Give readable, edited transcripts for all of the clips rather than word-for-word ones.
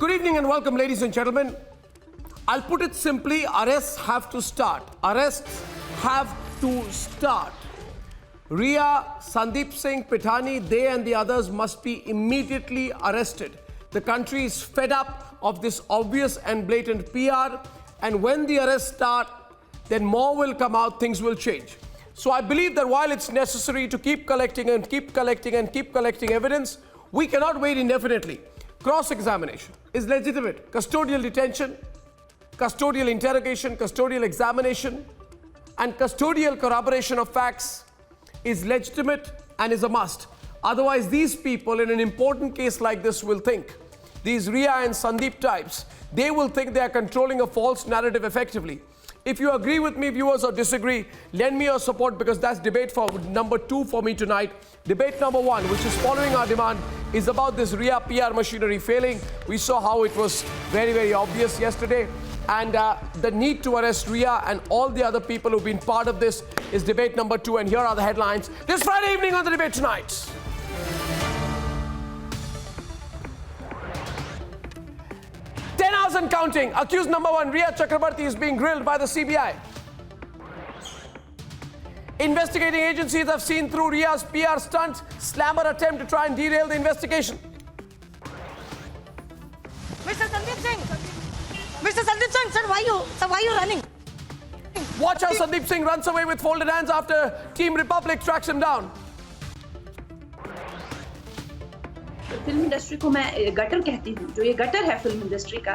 Good evening and welcome, ladies and gentlemen. I'll put it simply, arrests have to start. Arrests have to start. Ria, Sandeep Singh, Pithani, they and the others must be immediately arrested. The country is fed up of this obvious and blatant PR, and when the arrests start, then more will come out, things will change. So I believe that while it's necessary to keep collecting and keep collecting and keep collecting evidence, we cannot wait indefinitely. Cross-examination is legitimate. Custodial detention, custodial interrogation, custodial examination, and custodial corroboration of facts is legitimate and is a must. Otherwise, these people in an important case like this will think, these Ria and Sandeep types, they will think they are controlling a false narrative effectively. If you agree with me, viewers, or disagree, lend me your support, because that's debate for number 2 for me tonight. Debate number 1, which is following our demand, is about this Ria PR machinery failing. We saw how it was very, very obvious yesterday. And the need to arrest Ria and all the other people who've been part of this is debate number 2. And here are the headlines this Friday evening on the Debate Tonight. And counting. Accused number 1, Ria Chakrabarti, is being grilled by the CBI. Investigating agencies have seen through Ria's PR stunt, slammer attempt to try and derail the investigation. Mr. Sandeep Singh, sir, why you running? Watch how Sandeep Singh runs away with folded hands after Team Republic tracks him down. Film industry को मैं gutter कहती हूँ, जो ये gutter है film industry का।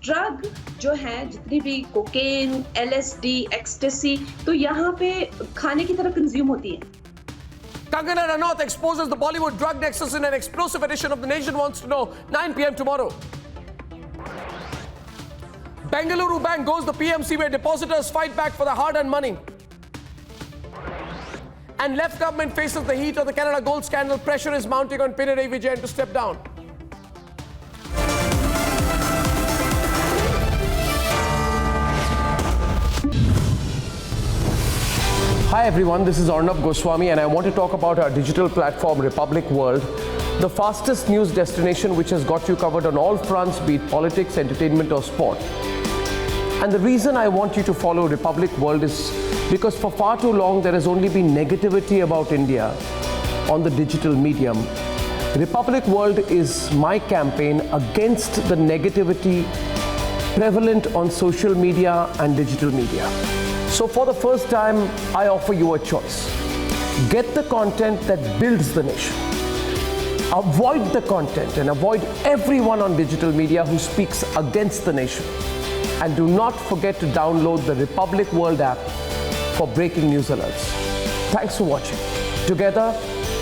Drug जो है, जितनी भी कोकेन, LSD, एक्सटेसी, तो यहाँ पे खाने की तरह कंज्यूम होती है। Kangana Ranaut exposes the Bollywood drug nexus in an explosive edition of The Nation Wants to Know, 9 p.m. tomorrow. Bengaluru Bank goes the PMC where depositors fight back for their hard-earned money. And left government faces the heat of the Canada Gold scandal. Pressure is mounting on Pinarayi Vijayan to step down. Hi everyone, this is Arnab Goswami and I want to talk about our digital platform Republic World, the fastest news destination which has got you covered on all fronts, be it politics, entertainment or sport. And the reason I want you to follow Republic World is because for far too long there has only been negativity about India on the digital medium. Republic World is my campaign against the negativity prevalent on social media and digital media. So for the first time, I offer you a choice. Get the content that builds the nation. Avoid the content and avoid everyone on digital media who speaks against the nation. And do not forget to download the Republic World app for breaking news alerts. Thanks for watching. Together,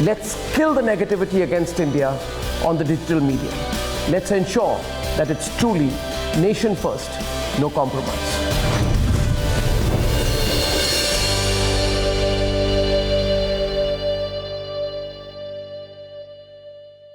let's kill the negativity against India on the digital media. Let's ensure that it's truly nation first, no compromise.